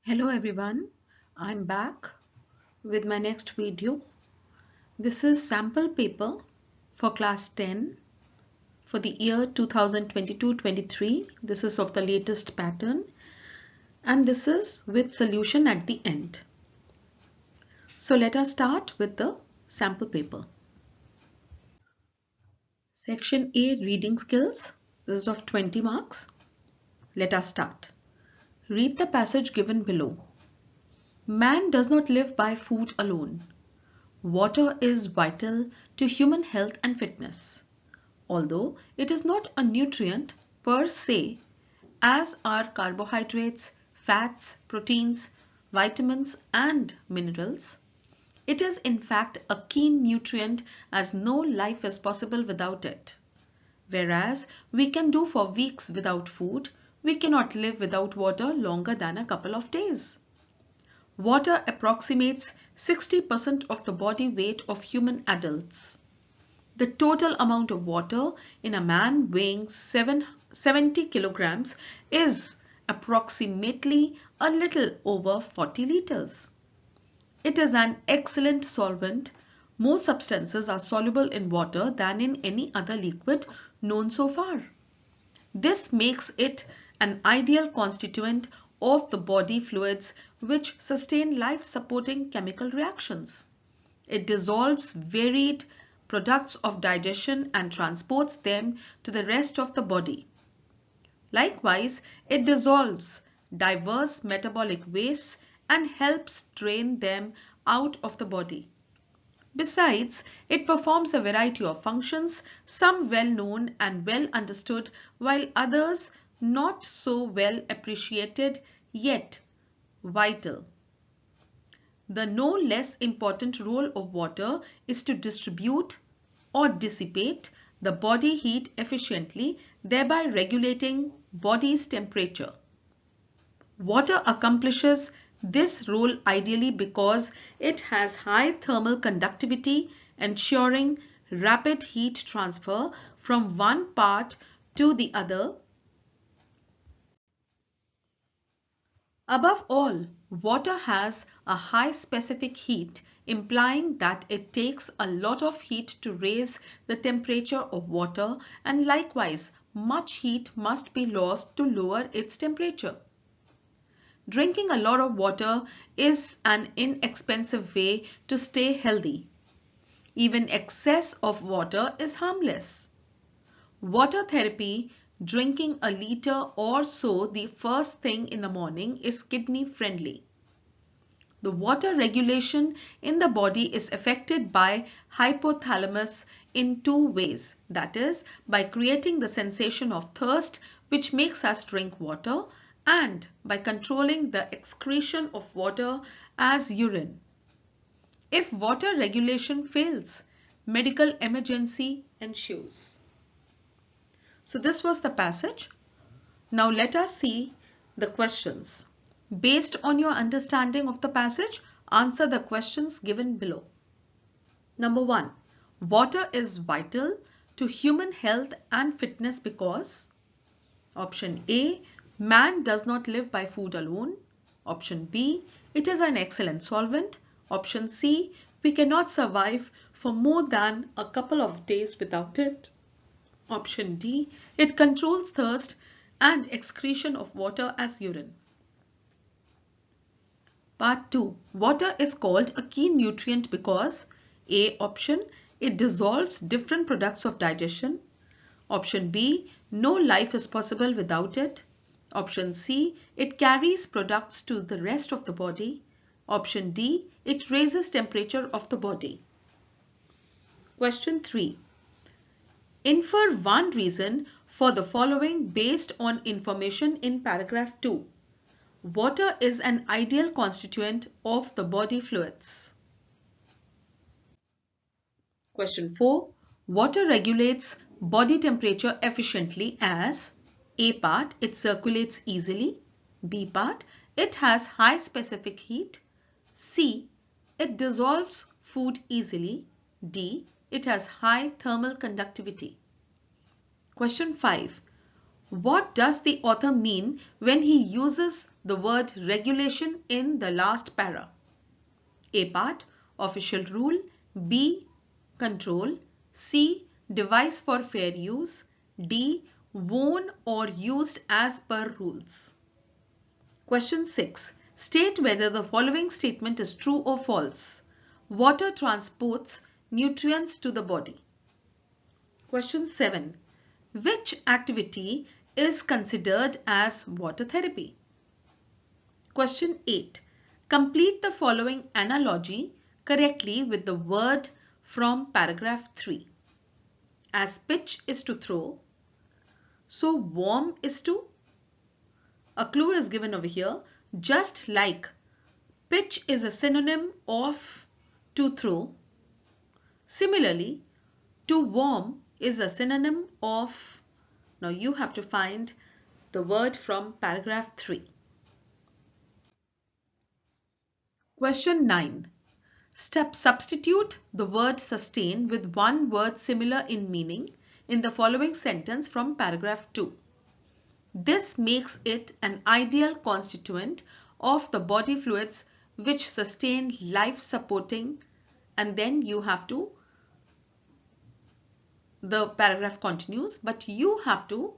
Hello everyone, I'm back with my next video. This is sample paper for class 10 for the year 2022-23. This is of the latest pattern and this is with solution at the end. So let us start with the sample paper. Section A, reading skills. This is of 20 marks. Let us start. Read the passage given below. Man does not live by food alone. Water is vital to human health and fitness. Although it is not a nutrient per se, as are carbohydrates, fats, proteins, vitamins and minerals, it is in fact a key nutrient as no life is possible without it. Whereas we can do for weeks without food, we cannot live without water longer than a couple of days. Water approximates 60% of the body weight of human adults. The total amount of water in a man weighing 70 kilograms is approximately a little over 40 liters. It is an excellent solvent. More substances are soluble in water than in any other liquid known so far. This makes it an ideal constituent of the body fluids which sustain life-supporting chemical reactions. It dissolves varied products of digestion and transports them to the rest of the body. Likewise, it dissolves diverse metabolic wastes and helps drain them out of the body. Besides, it performs a variety of functions, some well known and well understood, while others not so well appreciated yet vital. The no less important role of water is to distribute or dissipate the body heat efficiently, thereby regulating body's temperature. Water accomplishes this role ideally because it has high thermal conductivity, ensuring rapid heat transfer from one part to the other. Above all, water has a high specific heat, implying that it takes a lot of heat to raise the temperature of water, and likewise much heat must be lost to lower its temperature. Drinking a lot of water is an inexpensive way to stay healthy. Even excess of water is harmless. Water therapy, drinking a liter or so the first thing in the morning, is kidney friendly. The water regulation in the body is affected by hypothalamus in two ways, that is, by creating the sensation of thirst which makes us drink water, and by controlling the excretion of water as urine. If water regulation fails, medical emergency ensues. So this was the passage. Now let us see the questions. Based on your understanding of the passage, answer the questions given below. Number 1. Water is vital to human health and fitness because option A. Man does not live by food alone. Option B. It is an excellent solvent. Option C. We cannot survive for more than a couple of days without it. Option D. It controls thirst and excretion of water as urine. Part 2. Water is called a key nutrient because A. Option. It dissolves different products of digestion. Option B. No life is possible without it. Option C. It carries products to the rest of the body. Option D. It raises temperature of the body. Question 3. Infer one reason for the following based on information in paragraph 2. Water is an ideal constituent of the body fluids. Question 4. Water regulates body temperature efficiently as A part, it circulates easily. B part, it has high specific heat. C, it dissolves food easily. D, it has high thermal conductivity. Question 5. What does the author mean when he uses the word regulation in the last para? A part, official rule. B, control. C, device for fair use. D, worn or used as per rules. Question 6. State whether the following statement is true or false. Water transports nutrients to the body. Question 7. Which activity is considered as water therapy? Question 8. Complete the following analogy correctly with the word from paragraph 3. As pitch is to throw, so warm is to. A clue is given over here. Just like pitch is a synonym of to throw, similarly, to warm is a synonym of. Now you have to find the word from paragraph 3. Question 9. Substitute the word sustain with one word similar in meaning in the following sentence from paragraph 2. This makes it an ideal constituent of the body fluids which sustain life supporting, and then you have to, the paragraph continues, but you have to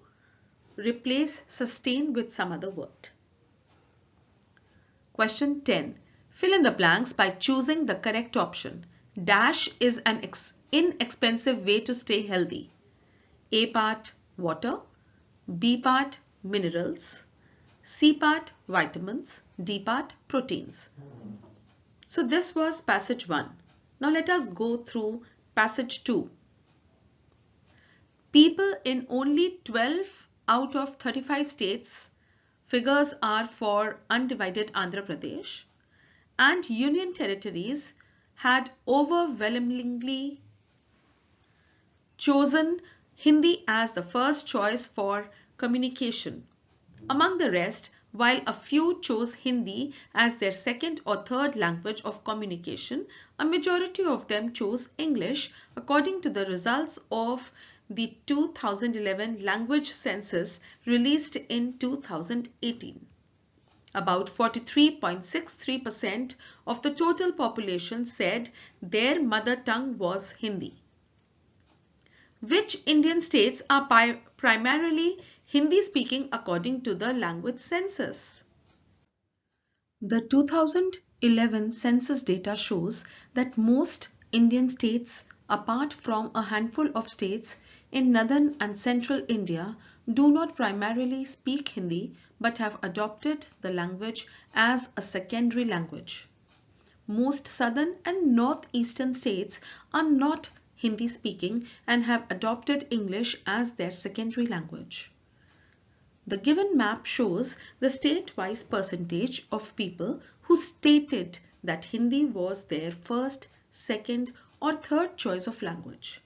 replace sustain with some other word. Question 10. Fill in the blanks by choosing the correct option. Dash is an inexpensive way to stay healthy. A part, water. B part, minerals. C part, vitamins. D part, proteins. So this was passage 1. Now let us go through passage 2. People in only 12 out of 35 states, figures are for undivided Andhra Pradesh, and union territories had overwhelmingly chosen Hindi as the first choice for communication. Among the rest, while a few chose Hindi as their second or third language of communication, a majority of them chose English according to the results of the 2011 language census released in 2018. About 43.63% of the total population said their mother tongue was Hindi. Which Indian states are primarily Hindi speaking according to the language census? The 2011 census data shows that most Indian states, apart from a handful of states in northern and central India, do not primarily speak Hindi but have adopted the language as a secondary language. Most southern and northeastern states are not Hindi speaking and have adopted English as their secondary language. The given map shows the state-wise percentage of people who stated that Hindi was their first, second or third choice of language.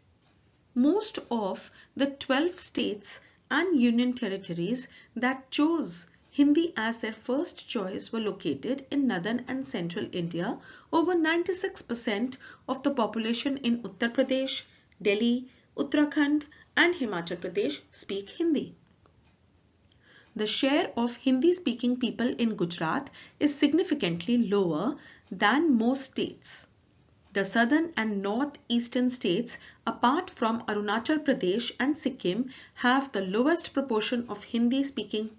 Most of the 12 states and union territories that chose Hindi as their first choice were located in northern and central India. Over 96% of the population in Uttar Pradesh, Delhi, Uttarakhand and Himachal Pradesh speak Hindi. The share of Hindi-speaking people in Gujarat is significantly lower than most states. The southern and northeastern states, apart from Arunachal Pradesh and Sikkim, have the lowest proportion of Hindi-speaking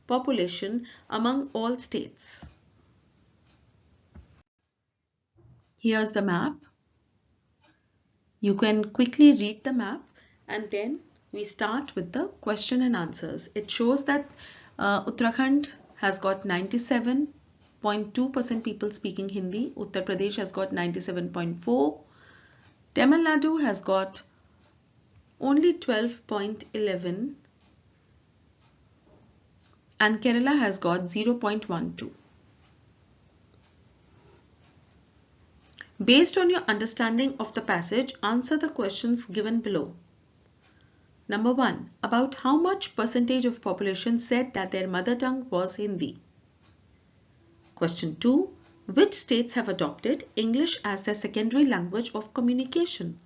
population among all states. Here's the map. You can quickly read the map and then we start with the question and answers. It shows that Uttarakhand has got 97.2% people speaking Hindi. Uttar Pradesh has got 97.4%. Tamil Nadu has got only 12.11% and Kerala has got 0.12%. Based on your understanding of the passage, answer the questions given below. Number 1. About how much percentage of population said that their mother tongue was Hindi? Question 2. Which states have adopted English as their secondary language of communication?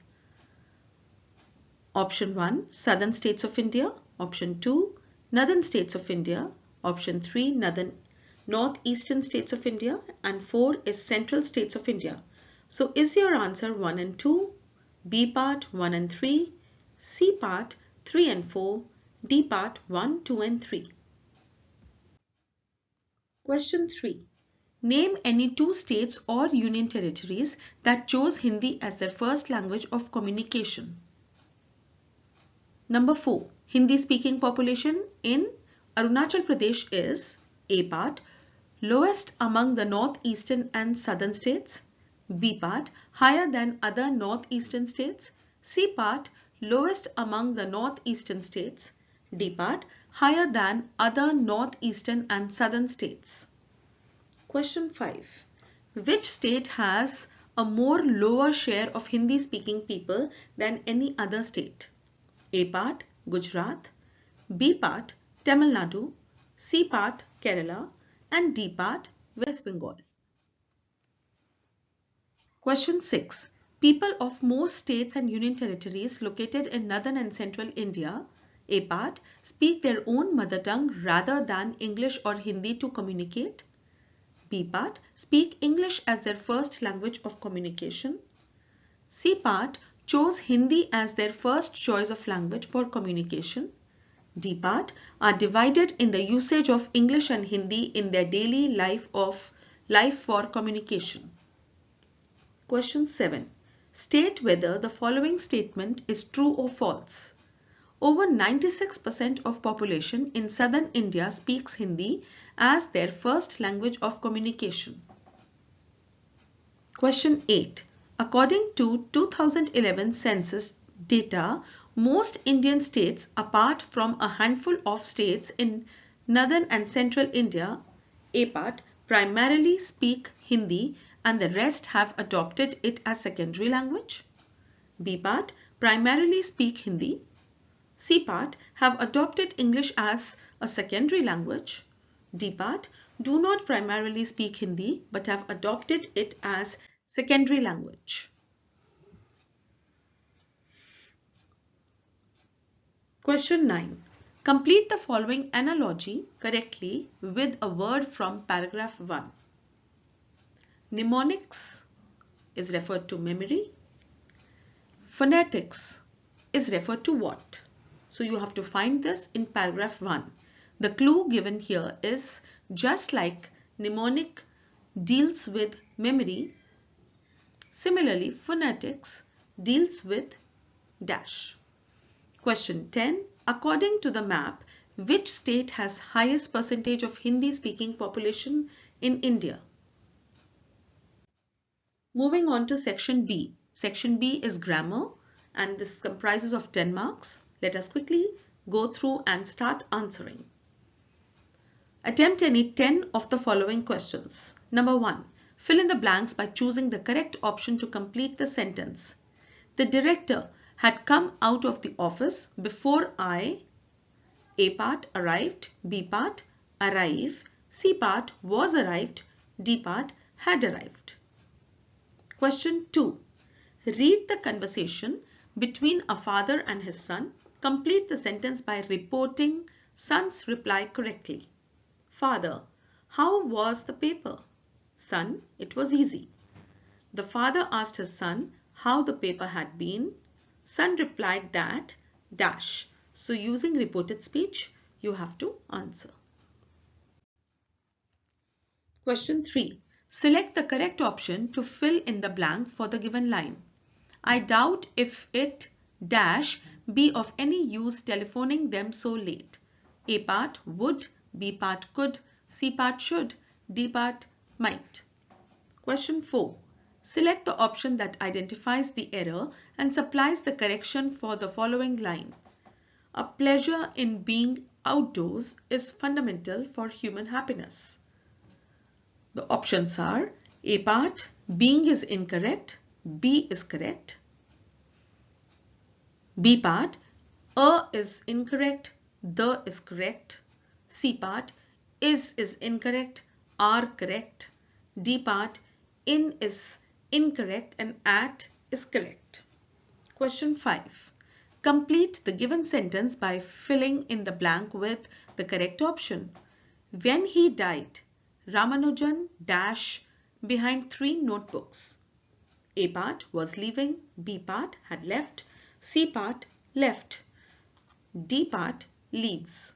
Option 1. Southern states of India. Option 2. Northern states of India. Option 3. northeastern states of India, and 4 is central states of India. So is your answer 1 and 2, B part 1 and 3, C part 3 and 4, D part 1, 2 and 3. Question 3. Name any 2 states or union territories that chose Hindi as their first language of communication. Number 4. Hindi speaking population in Arunachal Pradesh is A part, lowest among the northeastern and southern states, B part, higher than other northeastern states, C part, lowest among the northeastern states, D part, higher than other northeastern and southern states. Question 5. Which state has a more lower share of Hindi speaking people than any other state? A part, Gujarat, B part, Tamil Nadu, C part, Kerala, and D part, West Bengal. Question 6. People of most states and union territories located in northern and central India, A part, speak their own mother tongue rather than English or Hindi to communicate. B part, speak English as their first language of communication. C part, chose Hindi as their first choice of language for communication. D part, are divided in the usage of English and Hindi in their daily life for communication. Question 7. State whether the following statement is true or false. Over 96% of population in southern India speaks Hindi as their first language of communication. Question 8. According to 2011 census data, most Indian states apart from a handful of states in northern and central India, A part, primarily speak Hindi and the rest have adopted it as secondary language. B part, primarily speak Hindi. C part, have adopted English as a secondary language. D part, do not primarily speak Hindi but have adopted it as secondary language. Question 9. Complete the following analogy correctly with a word from paragraph 1. Mnemonics is referred to memory. Phonetics is referred to what? So you have to find this in paragraph 1. The clue given here is just like mnemonic deals with memory, similarly phonetics deals with dash. Question 10. According to the map, which state has highest percentage of Hindi speaking population in India? Moving on to section B. Section B is grammar and this comprises of 10 marks. Let us quickly go through and start answering. Attempt any 10 of the following questions. Number 1. Fill in the blanks by choosing the correct option to complete the sentence. The director had come out of the office before I, A part, arrived, B part, arrive, C part, was arrived, D part, had arrived. Question 2. Read the conversation between a father and his son. Complete the sentence by reporting son's reply correctly. Father, how was the paper? Son, it was easy. The father asked his son how the paper had been. Son replied that dash. So using reported speech, you have to answer. Question 3. Select the correct option to fill in the blank for the given line. I doubt if it dash be of any use telephoning them so late. A part would, B part could, C part should, D part might. Question 4. Select the option that identifies the error and supplies the correction for the following line. A pleasure in being outdoors is fundamental for human happiness. The options are A part, being is incorrect, B is correct. B part, a is incorrect, the is correct. C part, is incorrect, are correct. D part, in is incorrect and at is correct. Question 5. Complete the given sentence by filling in the blank with the correct option. When he died, Ramanujan dash behind 3 notebooks. A part was leaving, B part had left, C part left, D part leaves.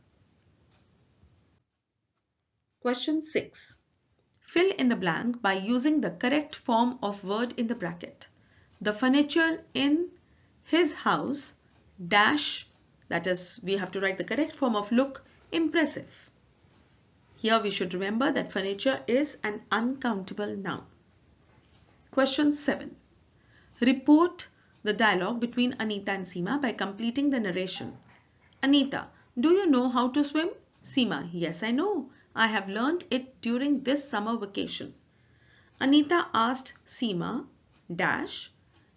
Question 6. Fill in the blank by using the correct form of word in the bracket. The furniture in his house dash, that is, we have to write the correct form of look impressive. Here we should remember that furniture is an uncountable noun. Question 7. Report the dialogue between Anita and Seema by completing the narration. Anita, do you know how to swim? Seema, yes, I know. I have learnt it during this summer vacation. Anita asked Seema dash.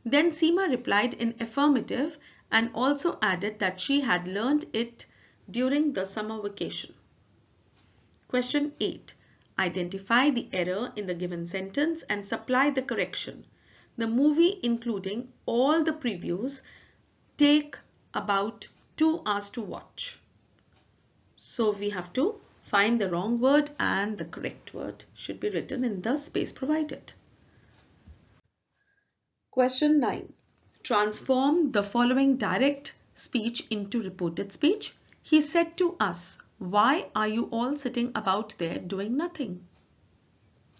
Then Seema replied in affirmative and also added that she had learnt it during the summer vacation. Question 8. Identify the error in the given sentence and supply the correction. The movie, including all the previews, take about 2 hours to watch. So we have to find the wrong word and the correct word should be written in the space provided. Question 9. Transform the following direct speech into reported speech. He said to us, "Why are you all sitting about there doing nothing?"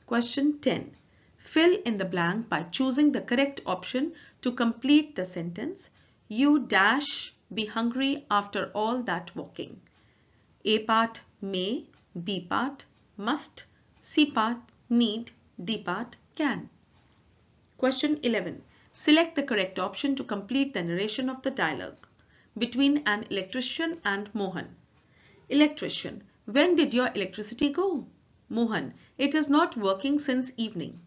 Question 10. Fill in the blank by choosing the correct option to complete the sentence. You dash be hungry after all that walking. A part may, B part must, C part need, D part can. Question 11. Select the correct option to complete the narration of the dialogue. Between an electrician and Mohan. Electrician, when did your electricity go? Mohan, it is not working since evening.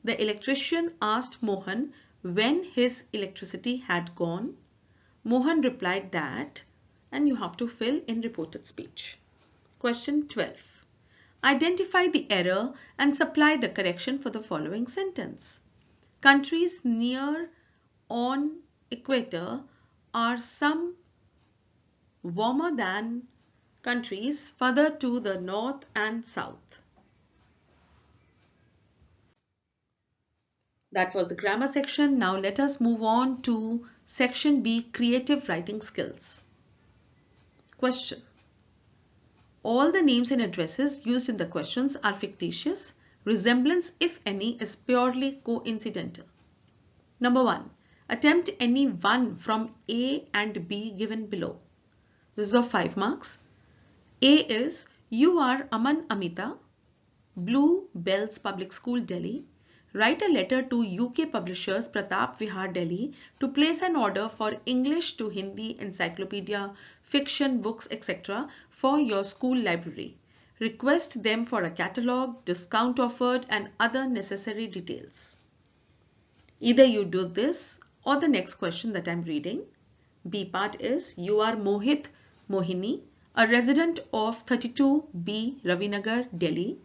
The electrician asked Mohan when his electricity had gone. Mohan replied that, and you have to fill in reported speech. Question 12. Identify the error and supply the correction for the following sentence. Countries near on equator are some warmer than countries further to the north and south. That was the grammar section. Now let us move on to section B, creative writing skills. Question. All the names and addresses used in the questions are fictitious. Resemblance, if any, is purely coincidental. Number 1. Attempt any one from A and B given below. This is of 5 marks. A is, you are Aman Amita, Blue Bells Public School, Delhi. Write a letter to UK publishers Pratap Vihar, Delhi to place an order for English to Hindi encyclopedia, fiction, books, etc. for your school library. Request them for a catalogue, discount offered and other necessary details. Either you do this or the next question that I am reading. B part is, you are Mohit Mohini, a resident of 32B Ravinagar, Delhi.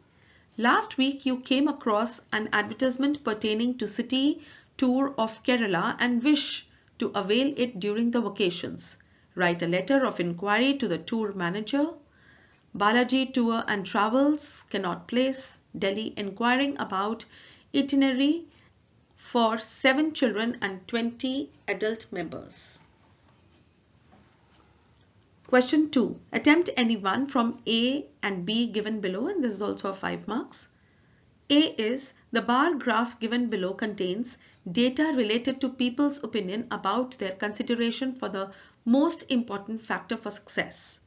Last week you came across an advertisement pertaining to city tour of Kerala and wish to avail it during the vacations. Write a letter of inquiry to the tour manager. Balaji Tour and Travels, Cannot Place, Delhi, inquiring about itinerary for 7 children and 20 adult members. Question 2. Attempt any one from A and B given below, and this is also 5 marks. A is, the bar graph given below contains data related to people's opinion about their consideration for the most important factor for success.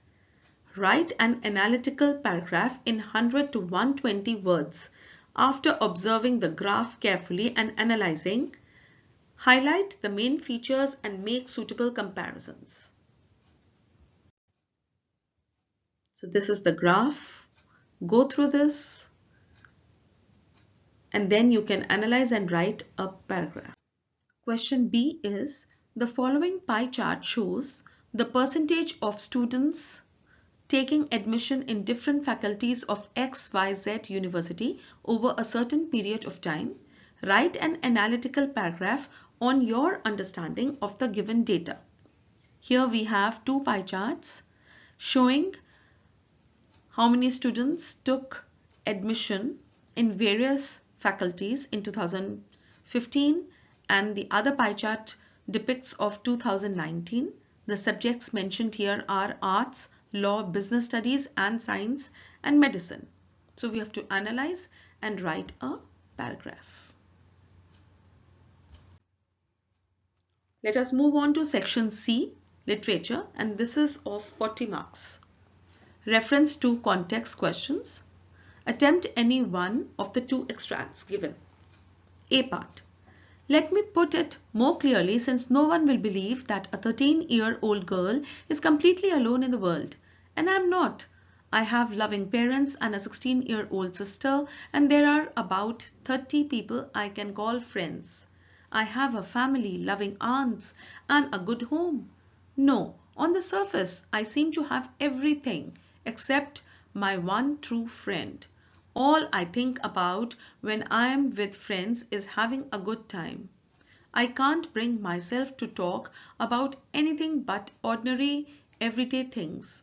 Write an analytical paragraph in 100 to 120 words. After observing the graph carefully and analyzing, highlight the main features and make suitable comparisons. So this is the graph. Go through this and then you can analyze and write a paragraph. Question B is, the following pie chart shows the percentage of students taking admission in different faculties of XYZ University over a certain period of time. Write an analytical paragraph on your understanding of the given data. Here we have 2 pie charts showing how many students took admission in various faculties in 2015, and the other pie chart depicts of 2019. The subjects mentioned here are arts, law, business studies, and science and medicine. So we have to analyze and write a paragraph. Let us move on to section C, literature, and this is of 40 marks. Reference to context questions. Attempt any one of the two extracts given. A part. Let me put it more clearly, since no one will believe that a 13-year-old girl is completely alone in the world. And I am not. I have loving parents and a 16-year-old sister, and there are about 30 people I can call friends. I have a family, loving aunts, and a good home. No, on the surface, I seem to have everything except my one true friend. All I think about when I am with friends is having a good time. I can't bring myself to talk about anything but ordinary, everyday things.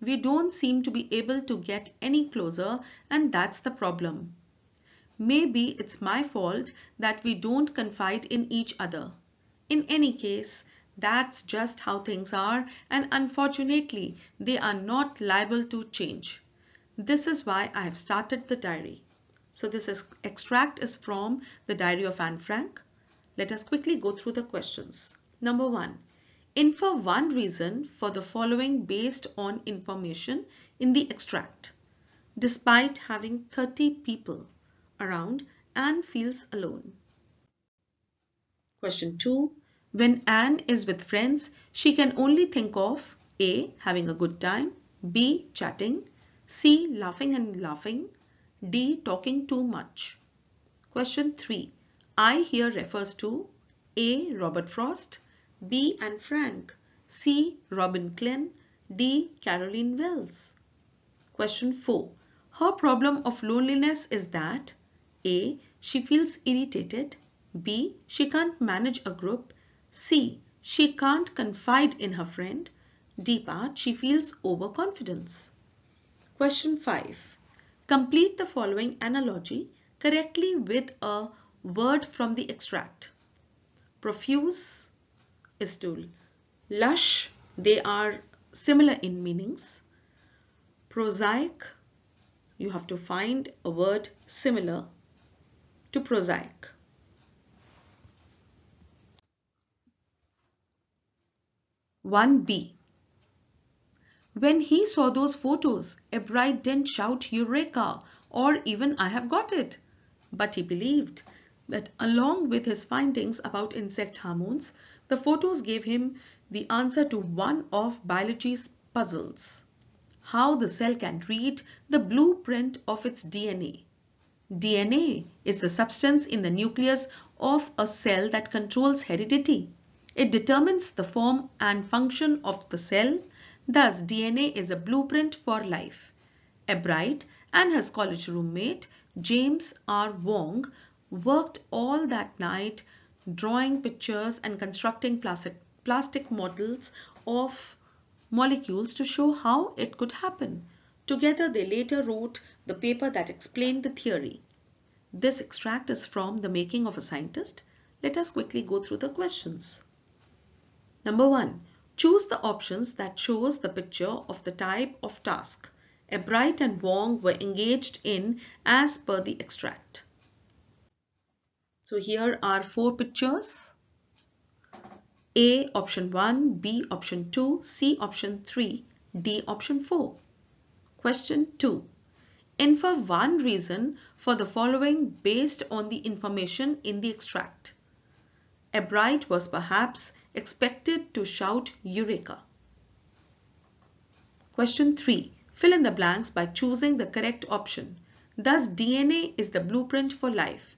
We don't seem to be able to get any closer, and that's the problem. Maybe it's my fault that we don't confide in each other. In any case, that's just how things are, and unfortunately, they are not liable to change. This is why I have started the diary. So this extract is from the Diary of Anne Frank. Let us quickly go through the questions. Number 1. Infer one reason for the following based on information in the extract. Despite having 30 people around, Anne feels alone. Question 2. When Anne is with friends, she can only think of A. Having a good time, B. Chatting, C. Laughing and laughing, D. Talking too much. Question 3. I here refers to A. Robert Frost, B. Anne Frank, C. Robin Klein, D. Caroline Wells. Question 4. Her problem of loneliness is that A. She feels irritated, B. She can't manage a group, C. She can't confide in her friend, D. Part. She feels overconfidence. Question 5. Complete the following analogy correctly with a word from the extract. Profuse is to lush. They are similar in meanings. Prosaic, you have to find a word similar to prosaic. One B. When he saw those photos, Ebright didn't shout Eureka or even I have got it. But he believed that along with his findings about insect hormones, the photos gave him the answer to one of biology's puzzles. How the cell can read the blueprint of its DNA. DNA is the substance in the nucleus of a cell that controls heredity. It determines the form and function of the cell. Thus, DNA is a blueprint for life. Ebright and his college roommate, James R. Wong, worked all that night drawing pictures and constructing plastic models of molecules to show how it could happen. Together, they later wrote the paper that explained the theory. This extract is from The Making of a Scientist. Let us quickly go through the questions. Number 1. Choose the options that shows the picture of the type of task Ebright and Wong were engaged in as per the extract. So here are 4 pictures. A option 1, B option 2, C option 3, D option 4. Question 2. Infer one reason for the following based on the information in the extract. Ebright was perhaps expected to shout Eureka. Question 3. Fill in the blanks by choosing the correct option. Thus, DNA is the blueprint for life.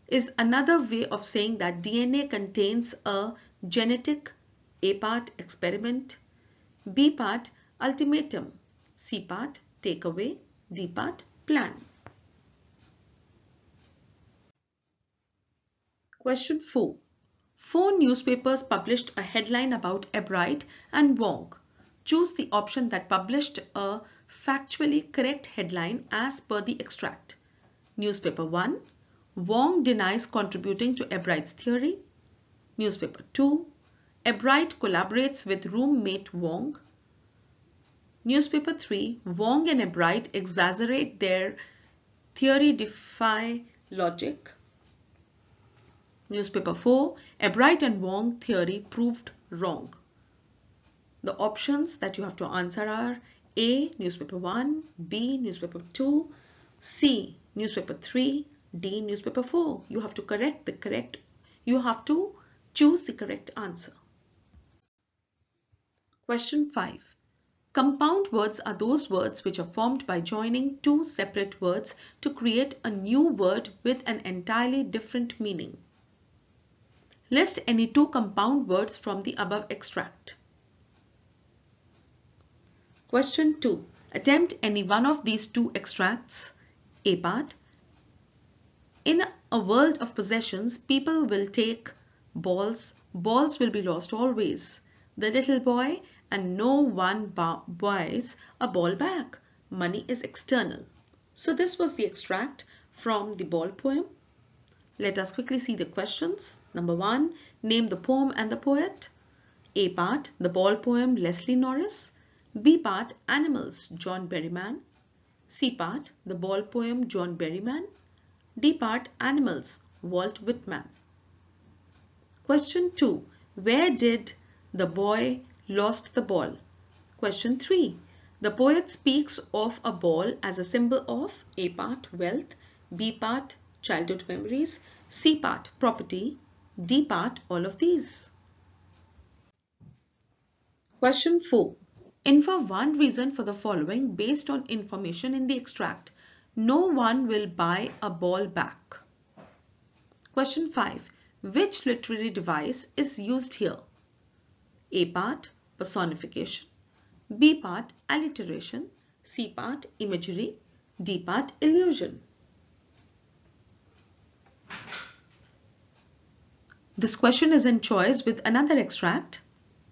Is another way of saying that DNA contains a genetic, A part experiment, B part ultimatum, C part takeaway, D part plan. Question 4. 4 newspapers published a headline about Ebright and Wong. Choose the option that published a factually correct headline as per the extract. Newspaper 1. Wong denies contributing to Ebright's theory. Newspaper 2. Ebright collaborates with roommate Wong. Newspaper 3. Wong and Ebright exaggerate their theory defy logic. Newspaper 4. Ebright and Wong theory proved wrong. The options that you have to answer are A. Newspaper 1, B. Newspaper 2, C. Newspaper 3, D. Newspaper 4. You have to you have to choose the correct answer. Question 5. Compound words are those words which are formed by joining two separate words to create a new word with an entirely different meaning. List any two compound words from the above extract. Question 2. Attempt any one of these two extracts. A part. In a world of possessions, people will take balls. Balls will be lost always. The little boy and no one buys a ball back. Money is external. So this was the extract from the ball poem. Let us quickly see the questions. Number 1. Name the poem and the poet. A part. The ball poem, Leslie Norris. B part, Animals, John Berryman. C part, the ball poem, John Berryman. D part, Animals, Walt Whitman. Question 2. Where did the boy lost the ball? Question 3. The poet speaks of a ball as a symbol of A part, wealth, B part, childhood memories, C part, property, D part, all of these. Question 4. Infer one reason for the following based on information in the extract. No one will buy a ball back. Question 5. Which literary device is used here? A part, personification. B part, alliteration. C part, imagery. D part, illusion. This question is in choice with another extract.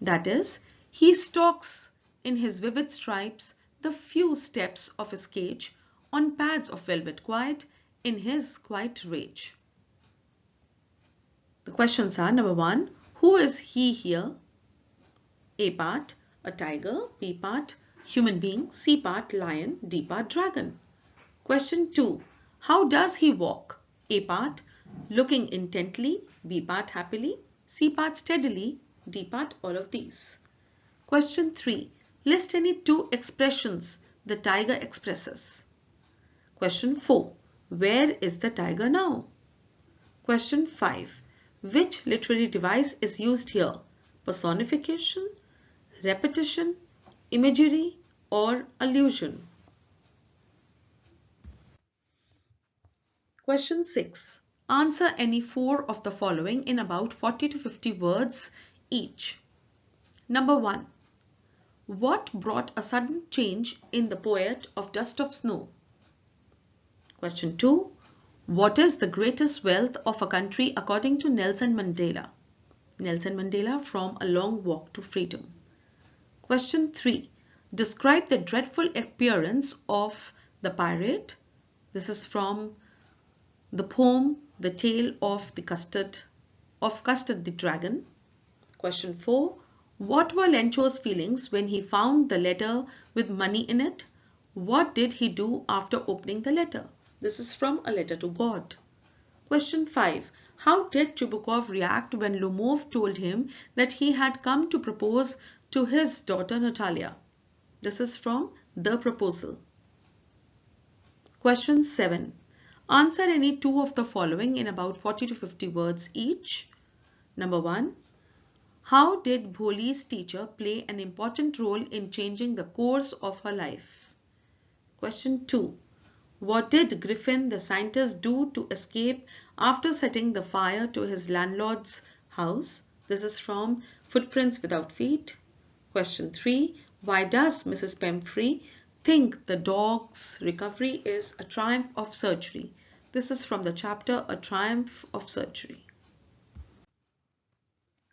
That is, he stalks in his vivid stripes the few steps of his cage on pads of velvet quiet in his quiet rage. The questions are: number 1, who is he here? A part, a tiger. B part, human being. C part, lion. D part, dragon. Question 2, how does he walk? A part, looking intently. B part, happily. C part, steadily. D part, all of these. Question 3. List any two expressions the tiger expresses. Question 4. Where is the tiger now? Question 5. Which literary device is used here? Personification, repetition, imagery, or allusion? Question 6. Answer any 4 of the following in about 40 to 50 words each. Number 1. What brought a sudden change in the poet of Dust of Snow? Question 2. What is the greatest wealth of a country according to Nelson Mandela? Nelson Mandela from A Long Walk to Freedom. Question 3. Describe the dreadful appearance of the pirate. This is from the poem The Tale of Custard the Dragon. Question 4. What were Lencho's feelings when he found the letter with money in it? What did he do after opening the letter? This is from A Letter to God. Question 5. How did Chubukov react when Lumov told him that he had come to propose to his daughter Natalia? This is from The Proposal. Question 7. Answer any 2 of the following in about 40 to 50 words each. Number 1. How did Bholi's teacher play an important role in changing the course of her life? Question 2. What did Griffin the scientist do to escape after setting the fire to his landlord's house? This is from Footprints Without Feet. Question 3. Why does Mrs. Pemfrey think the dog's recovery is a triumph of surgery? This is from the chapter A Triumph of Surgery.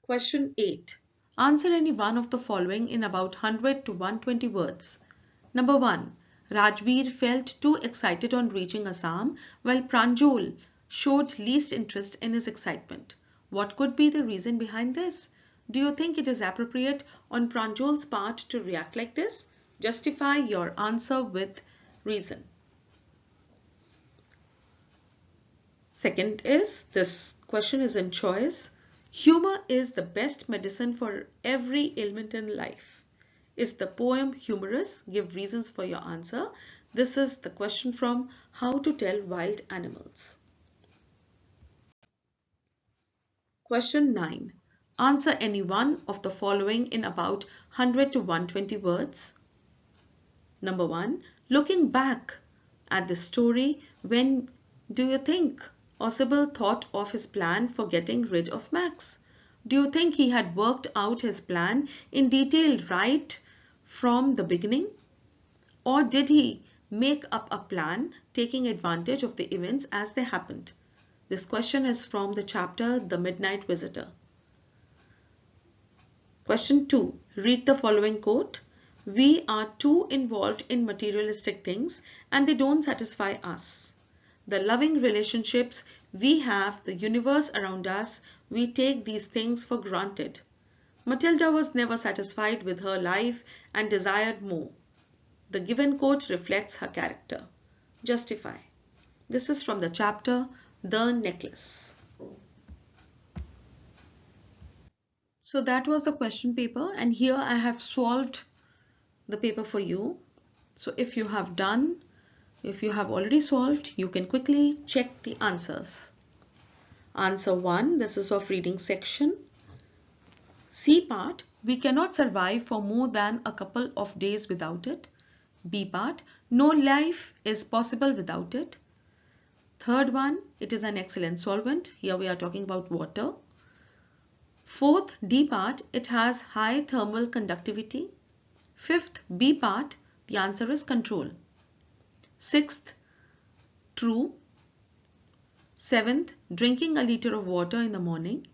Question 8. Answer any one of the following in about 100 to 120 words. Number 1. Rajveer felt too excited on reaching Assam, while Pranjal showed least interest in his excitement. What could be the reason behind this? Do you think it is appropriate on Pranjal's part to react like this? Justify your answer with reason. Second is, this question is in choice. Humor is the best medicine for every ailment in life. Is the poem humorous? Give reasons for your answer. This is the question from How to Tell Wild Animals. Question 9. Answer any one of the following in about 100 to 120 words. Number 1. Looking back at the story, when do you think Osable thought of his plan for getting rid of Max? Do you think he had worked out his plan in detail right from the beginning? Or did he make up a plan taking advantage of the events as they happened? This question is from the chapter The Midnight Visitor. Question 2. Read the following quote. We are too involved in materialistic things and they don't satisfy us. The loving relationships we have, the universe around us, we take these things for granted. Matilda was never satisfied with her life and desired more. The given quote reflects her character. Justify. This is from the chapter The Necklace. So that was the question paper, and here I have solved the paper for you. So if you have already solved, you can quickly check the answers. Answer 1, this is of reading section. C part, we cannot survive for more than a couple of days without it. B part, no life is possible without it. Third one, it is an excellent solvent. Here we are talking about water. Fourth, D part, it has high thermal conductivity. Fifth, B part, the answer is control. Sixth, true. Seventh, drinking a liter of water in the morning.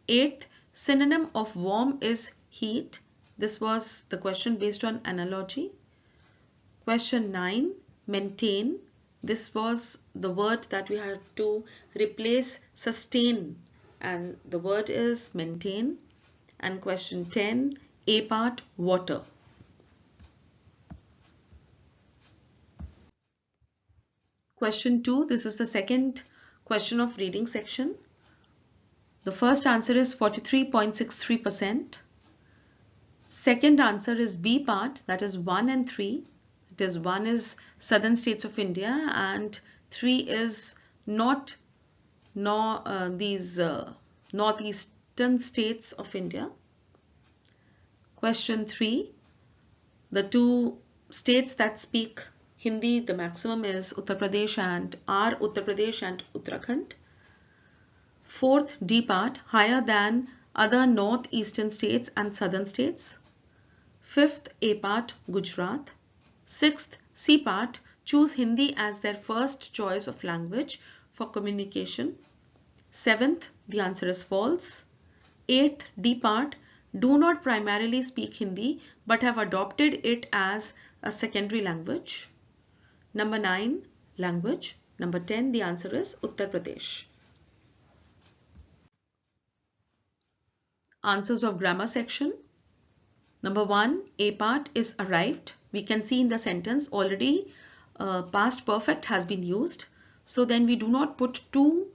Eighth, synonym of warm is heat. This was the question based on analogy. Question 9, maintain. This was the word that we had to replace sustain, and the word is maintain. And question 10, A part, water. Question 2, this is the second question of reading section. The first answer is 43.63%. Second answer is B part, that is 1 and 3. It is 1 is southern states of India and 3 is these northeastern states of India. Question 3, the two states that speak Hindi, the maximum is Uttar Pradesh and Uttarakhand. Fourth, D part, higher than other northeastern states and southern states. Fifth, A part, Gujarat. Sixth, C part, choose Hindi as their first choice of language for communication. Seventh, the answer is false. Eighth, D part, do not primarily speak Hindi but have adopted it as a secondary language. Number 9, language. Number 10, the answer is Uttar Pradesh. Answers of grammar section. Number 1, A part is arrived. We can see in the sentence already past perfect has been used. So then we do not put two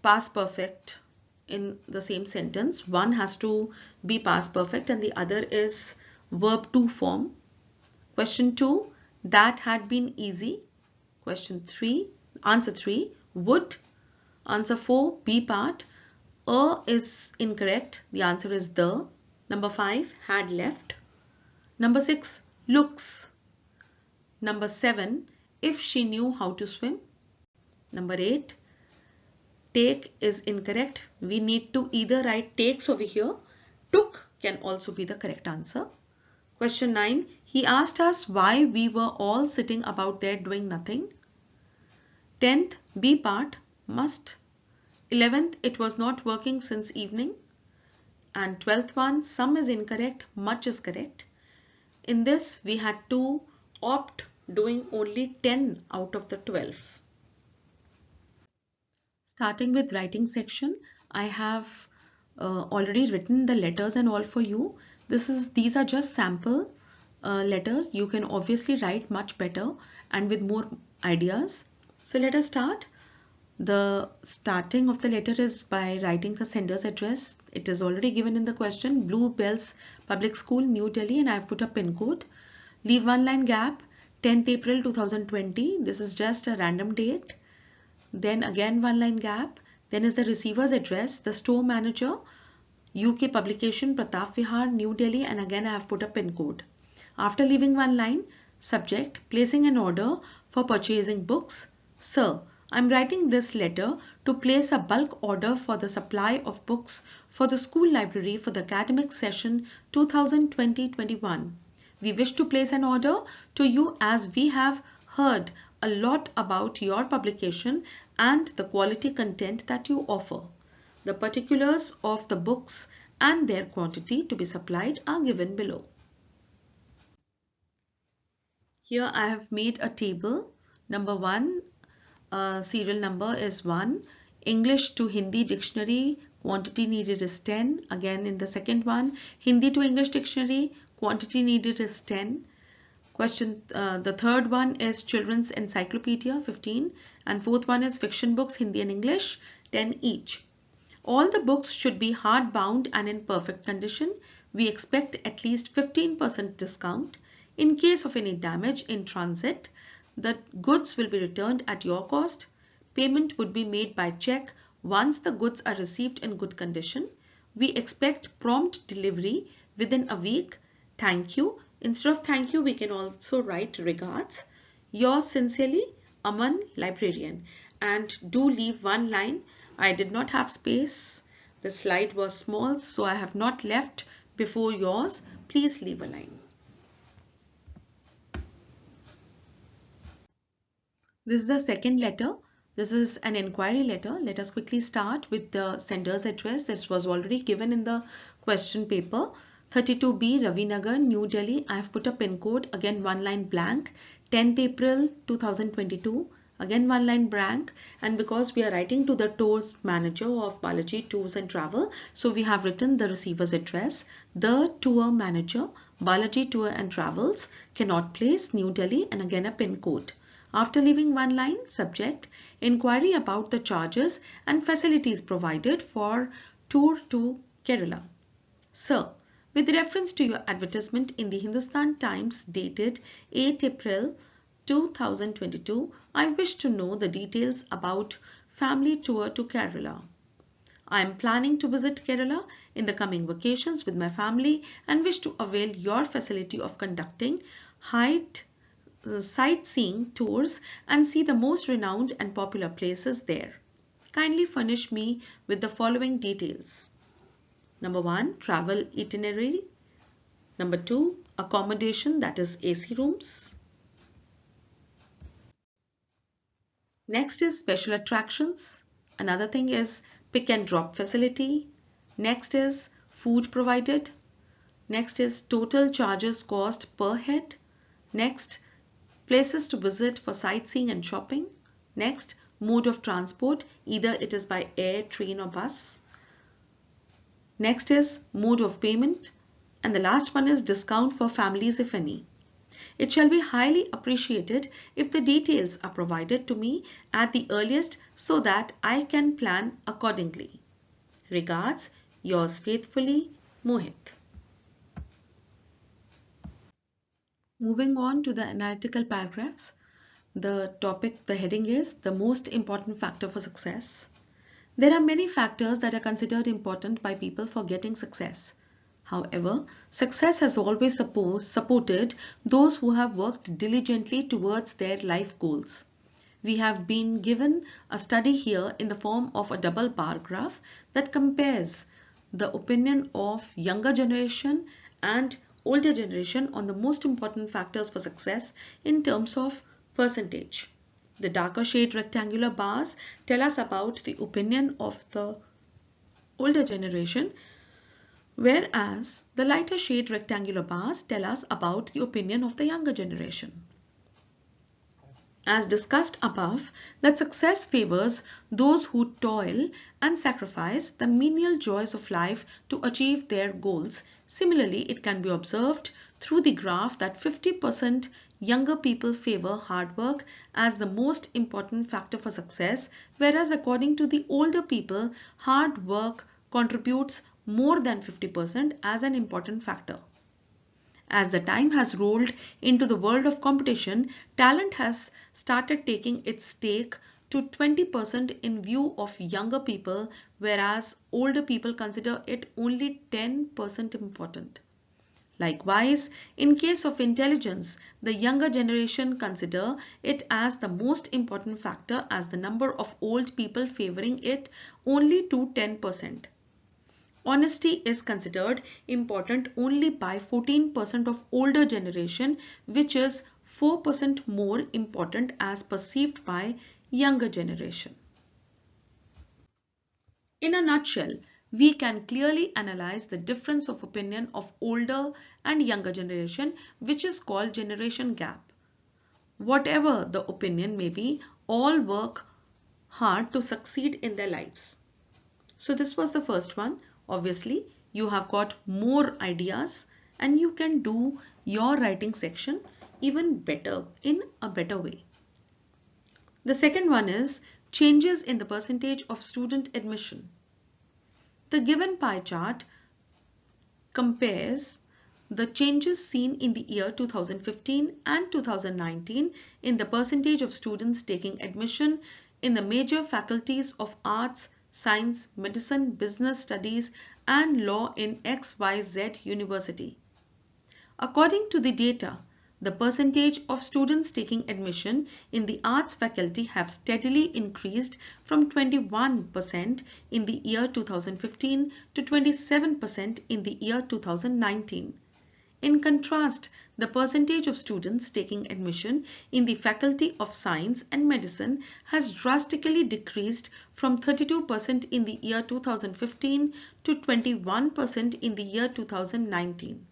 past perfect in the same sentence. One has to be past perfect and the other is verb to form. Question 2, that had been easy. Question 3, answer 3, would. Answer 4, B part, is incorrect. The answer is the. Number 5, had left. Number 6, looks. Number 7, if she knew how to swim. Number 8, take is incorrect. We need to either write takes over here. Took can also be the correct answer. Question 9, he asked us why we were all sitting about there doing nothing. 10th, B part, must. 11th, it was not working since evening. and 12th one, some is incorrect, much is correct. In this, we had to opt doing only 10 out of the 12. Starting with writing section, I have already written the letters and all for you. These are just sample letters. You can obviously write much better and with more ideas. So let us start. The starting of the letter is by writing the sender's address. It is already given in the question, Blue Bells Public School, New Delhi, and I have put a pin code. Leave one line gap, 10th April 2020. This is just a random date. Then again one line gap. Then is the receiver's address, the store manager, UK publication, Pratap Vihar, New Delhi, and again I have put a pin code. After leaving one line, subject, placing an order for purchasing books. Sir, I am writing this letter to place a bulk order for the supply of books for the school library for the academic session 2020-21. We wish to place an order to you as we have heard a lot about your publication and the quality content that you offer. The particulars of the books and their quantity to be supplied are given below. Here I have made a table. Number 1, serial number is 1. English to Hindi dictionary, quantity needed is 10. Again in the second one, Hindi to English dictionary, quantity needed is 10. The third one is children's encyclopedia, 15, and fourth one is fiction books, Hindi and English, 10 each. All the books should be hardbound and in perfect condition. We expect at least 15% discount. In case of any damage in transit, the goods will be returned at your cost. Payment would be made by check once the goods are received in good condition. We expect prompt delivery within a week. Thank you. Instead of thank you, we can also write regards. Yours sincerely, Aman, librarian. And do leave one line. I did not have space. The slide was small, so I have not left before yours. Please leave a line. This is the second letter. This is an inquiry letter. Let us quickly start with the sender's address. This was already given in the question paper. 32B Ravinagar, New Delhi. I have put a pin code, again one line blank, 10th April 2022, again one line blank, and because we are writing to the tours manager of Balaji Tours and Travel, so we have written the receiver's address. The tour manager, Balaji Tour and Travels, cannot place, New Delhi, and again a pin code. After leaving one line, subject, inquiry about the charges and facilities provided for tour to Kerala. Sir, with reference to your advertisement in the Hindustan Times dated 8 April 2022, I wish to know the details about family tour to Kerala. I am planning to visit Kerala in the coming vacations with my family and wish to avail your facility of conducting sightseeing tours and see the most renowned and popular places there. Kindly furnish me with the following details. Number 1, travel itinerary. Number 2, accommodation, that is AC rooms. Next is special attractions. Another thing is pick and drop facility. Next is food provided. Next is total charges cost per head. Next, places to visit for sightseeing and shopping. Next, mode of transport, either it is by air, train or bus. Next is mode of payment, and the last one is discount for families if any. It shall be highly appreciated if the details are provided to me at the earliest so that I can plan accordingly. Regards, yours faithfully, Mohit. Moving on to the analytical paragraphs, the heading is the most important factor for success. There are many factors that are considered important by people for getting success. However, success has always supported those who have worked diligently towards their life goals. We have been given a study here in the form of a double bar graph that compares the opinion of younger generation and older generation on the most important factors for success in terms of percentage. The darker shade rectangular bars tell us about the opinion of the older generation, whereas the lighter shade rectangular bars tell us about the opinion of the younger generation. As discussed above, that success favors those who toil and sacrifice the menial joys of life to achieve their goals. Similarly, it can be observed through the graph that 50% younger people favor hard work as the most important factor for success, whereas according to the older people, hard work contributes more than 50% as an important factor. As the time has rolled into the world of competition, talent has started taking its stake to 20% in view of younger people, whereas older people consider it only 10% important. Likewise, in case of intelligence, the younger generation consider it as the most important factor as the number of old people favoring it only to 10%. Honesty is considered important only by 14% of older generation, which is 4% more important as perceived by younger generation. In a nutshell, we can clearly analyze the difference of opinion of older and younger generation, which is called generation gap. Whatever the opinion may be, all work hard to succeed in their lives. So this was the first one. Obviously, you have got more ideas and you can do your writing section even better in a better way. The second one is changes in the percentage of student admission. The given pie chart compares the changes seen in the year 2015 and 2019 in the percentage of students taking admission in the major faculties of arts, science, medicine, business studies and law in XYZ university. According to the data, the percentage of students taking admission in the arts faculty have steadily increased from 21% in the year 2015 to 27% in the year 2019. In contrast, the percentage of students taking admission in the Faculty of Science and Medicine has drastically decreased from 32% in the year 2015 to 21% in the year 2019.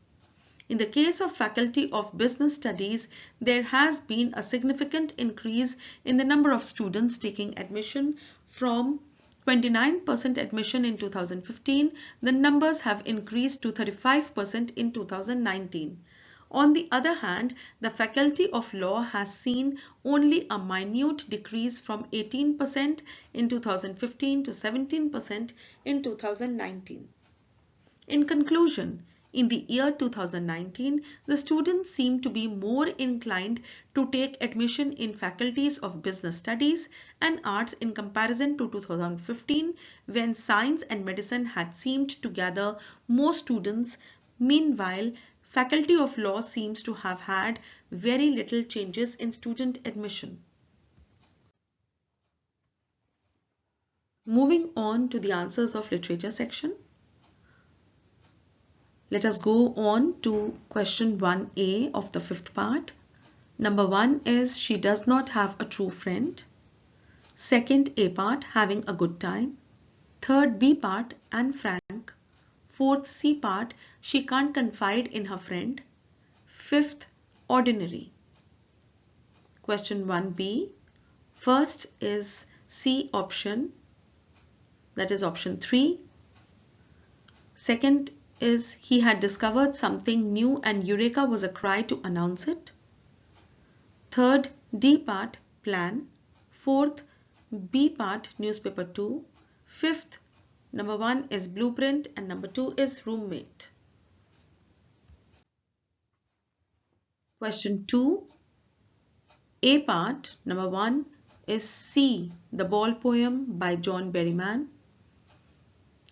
In the case of Faculty of Business Studies, there has been a significant increase in the number of students taking admission from 29% admission in 2015, the numbers have increased to 35% in 2019. On the other hand, the Faculty of Law has seen only a minute decrease from 18% in 2015 to 17% in 2019. In conclusion, in the year 2019, the students seem to be more inclined to take admission in faculties of business studies and arts in comparison to 2015, when science and medicine had seemed to gather more students. Meanwhile, Faculty of Law seems to have had very little changes in student admission. Moving on to the answers of literature section. Let us go on to question 1A of the fifth part. Number 1 is she does not have a true friend. Second A part, having a good time. Third B part, Anne Frank. Fourth C part, she can't confide in her friend. Fifth, ordinary. Question 1B. First is C option, that is option 3. Second is he had discovered something new and Eureka was a cry to announce it. Third, D part, plan. Fourth, B part, newspaper 2. Fifth, number 1 is blueprint and number 2 is roommate. Question 2, A part, number 1 is C, the ball poem by John Berryman.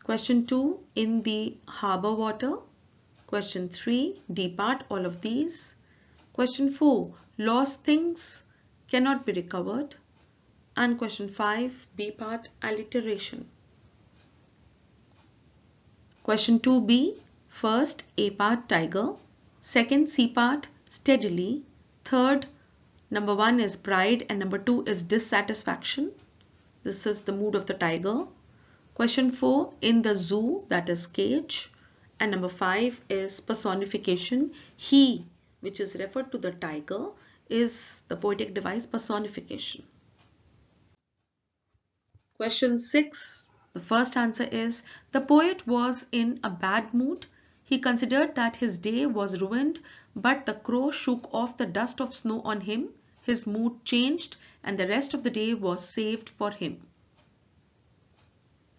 Question 2, in the harbour water. Question 3, D part, all of these. Question 4, lost things cannot be recovered. And question 5, B part, alliteration. Question 2B, first A part, tiger. Second C part, steadily. Third, number 1 is pride and number 2 is dissatisfaction. This is the mood of the tiger. Question 4, in the zoo, that is cage. And number 5 is personification. He, which is referred to the tiger, is the poetic device personification. Question 6. The first answer is the poet was in a bad mood. He considered that his day was ruined, but the crow shook off the dust of snow on him. His mood changed and the rest of the day was saved for him.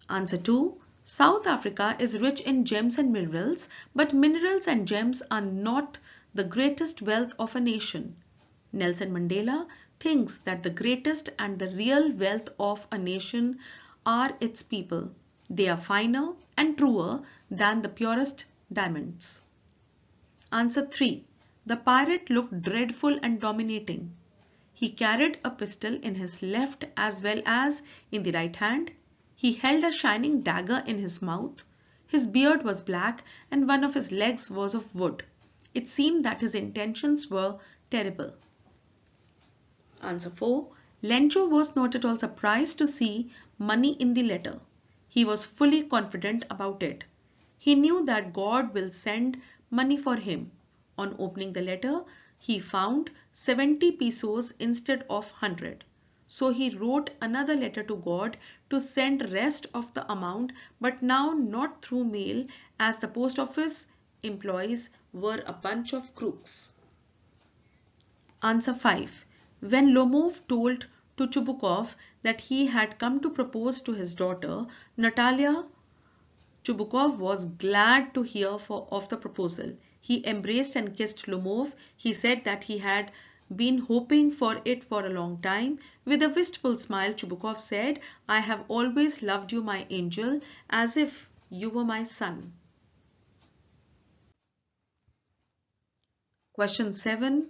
Answer 2. South Africa is rich in gems and minerals, but minerals and gems are not the greatest wealth of a nation. Nelson Mandela thinks that the greatest and the real wealth of a nation are its people. They are finer and truer than the purest diamonds. Answer 3. The pirate looked dreadful and dominating. He carried a pistol in his left as well as in the right hand. He held a shining dagger in his mouth. His beard was black and one of his legs was of wood. It seemed that his intentions were terrible. Answer 4. Lencho was not at all surprised to see money in the letter. He was fully confident about it. He knew that God will send money for him. On opening the letter, he found 70 pesos instead of 100. So he wrote another letter to God to send rest of the amount, but now not through mail, as the post office employees were a bunch of crooks. Answer 5. When Lomov told to Chubukov that he had come to propose to his daughter, Natalia, Chubukov was glad to hear of the proposal. He embraced and kissed Lomov. He said that he had been hoping for it for a long time. With a wistful smile, Chubukov said, "I have always loved you, my angel, as if you were my son." Question 7.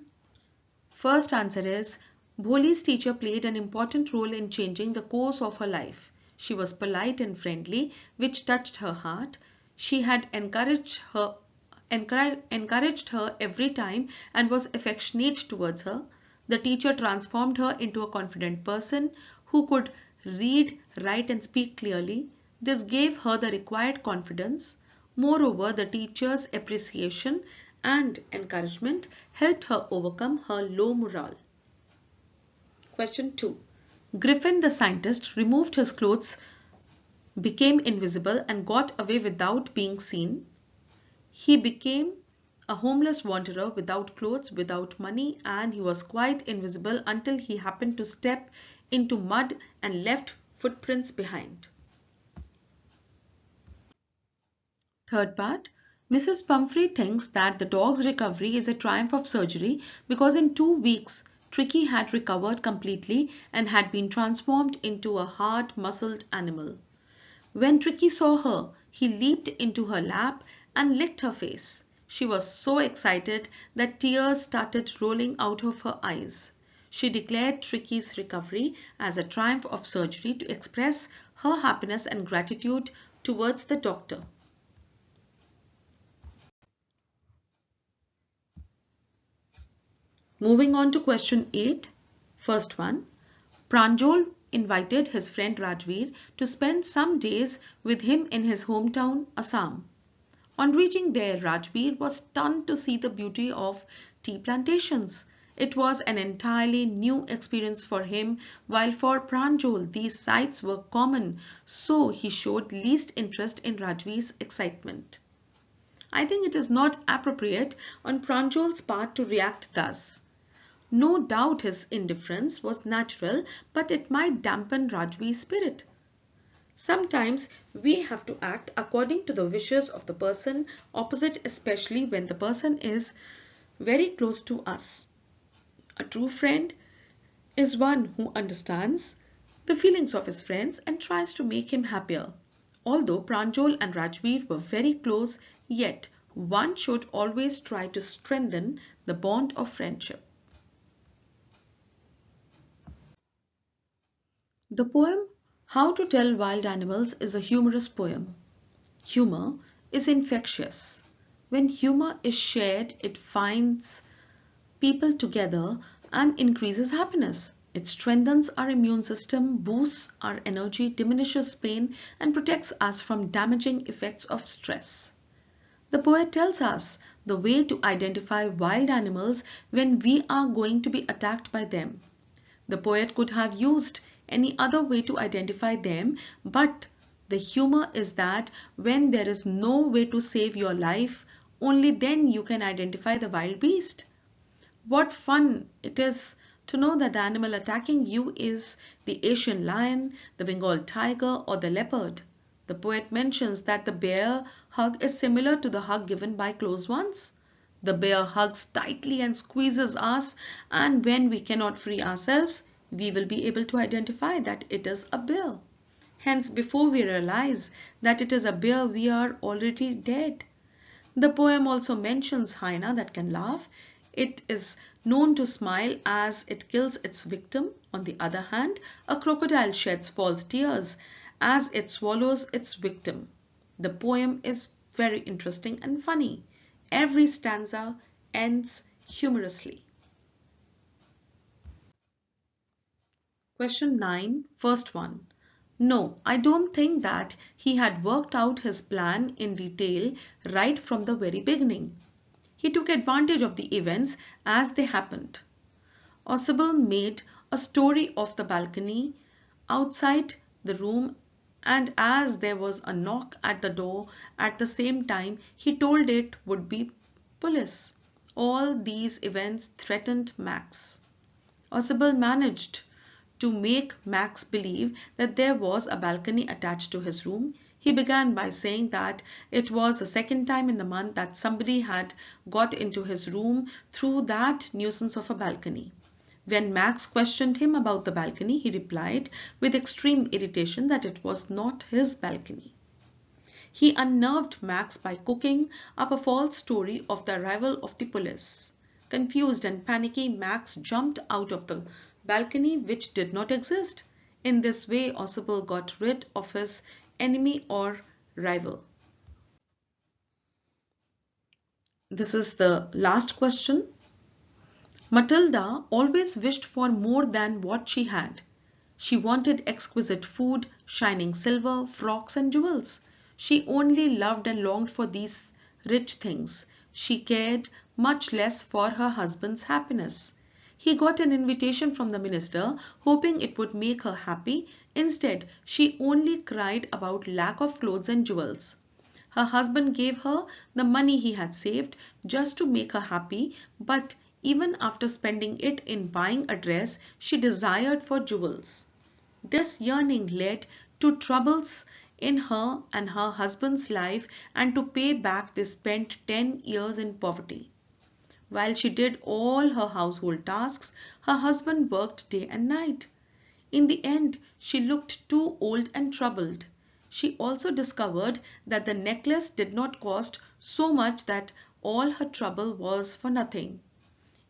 First answer is, Bholi's teacher played an important role in changing the course of her life. She was polite and friendly, which touched her heart. She had encouraged her every time and was affectionate towards her. The teacher transformed her into a confident person who could read, write and speak clearly. This gave her the required confidence. Moreover, the teacher's appreciation and encouragement helped her overcome her low morale. Question 2. Griffin the scientist removed his clothes, became invisible and got away without being seen. He became a homeless wanderer without clothes, without money, and he was quite invisible until he happened to step into mud and left footprints behind. Third part. Mrs. Pumphrey thinks that the dog's recovery is a triumph of surgery because in 2 weeks Tricky had recovered completely and had been transformed into a hard-muscled animal. When Tricky saw her, he leaped into her lap and licked her face. She was so excited that tears started rolling out of her eyes. She declared Tricky's recovery as a triumph of surgery to express her happiness and gratitude towards the doctor. Moving on to question 8. First one. Pranjal invited his friend Rajveer to spend some days with him in his hometown, Assam. On reaching there, Rajveer was stunned to see the beauty of tea plantations. It was an entirely new experience for him, while for Pranjal these sights were common, so he showed least interest in Rajveer's excitement. I think it is not appropriate on Pranjal's part to react thus. No doubt his indifference was natural, but it might dampen Rajveer's spirit. Sometimes we have to act according to the wishes of the person opposite, especially when the person is very close to us. A true friend is one who understands the feelings of his friends and tries to make him happier. Although Pranjal and Rajveer were very close, yet one should always try to strengthen the bond of friendship. The poem How to Tell Wild Animals is a humorous poem. Humor is infectious. When humor is shared, it finds people together and increases happiness. It strengthens our immune system, boosts our energy, diminishes pain, and protects us from damaging effects of stress. The poet tells us the way to identify wild animals when we are going to be attacked by them. The poet could have used any other way to identify them, but the humor is that when there is no way to save your life, only then you can identify the wild beast. What fun it is to know that the animal attacking you is the Asian lion, the Bengal tiger, or the leopard. The poet mentions that the bear hug is similar to the hug given by close ones. The bear hugs tightly and squeezes us, and when we cannot free ourselves, we will be able to identify that it is a bear. Hence, before we realize that it is a bear, we are already dead. The poem also mentions hyena that can laugh. It is known to smile as it kills its victim. On the other hand, a crocodile sheds false tears as it swallows its victim. The poem is very interesting and funny. Every stanza ends humorously. Question 9, first one. No, I don't think that he had worked out his plan in detail right from the very beginning. He took advantage of the events as they happened. Osibel made a story of the balcony outside the room, and as there was a knock at the door at the same time, he told it would be police. All these events threatened Max. Osibel managed to make Max believe that there was a balcony attached to his room. He began by saying that it was the second time in the month that somebody had got into his room through that nuisance of a balcony. When Max questioned him about the balcony, he replied with extreme irritation that it was not his balcony. He unnerved Max by cooking up a false story of the arrival of the police. Confused and panicky, Max jumped out of the balcony, which did not exist. In this way, Osibel got rid of his enemy or rival. This is the last question. Matilda always wished for more than what she had. She wanted exquisite food, shining silver, frocks and jewels. She only loved and longed for these rich things. She cared much less for her husband's happiness. He got an invitation from the minister, hoping it would make her happy. Instead, she only cried about lack of clothes and jewels. Her husband gave her the money he had saved just to make her happy, but even after spending it in buying a dress, she desired for jewels. This yearning led to troubles in her and her husband's life, and to pay back they spent 10 years in poverty. While she did all her household tasks, her husband worked day and night. In the end, she looked too old and troubled. She also discovered that the necklace did not cost so much that all her trouble was for nothing.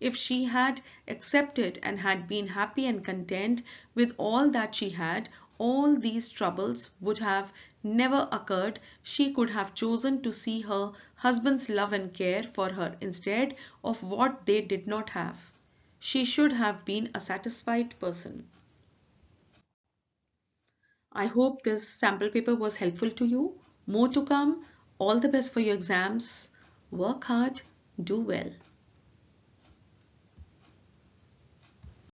If she had accepted and had been happy and content with all that she had, all these troubles would have never occurred. She could have chosen to see her husband's love and care for her instead of what they did not have. She should have been a satisfied person. I hope this sample paper was helpful to you. More to come. All the best for your exams. Work hard. Do well.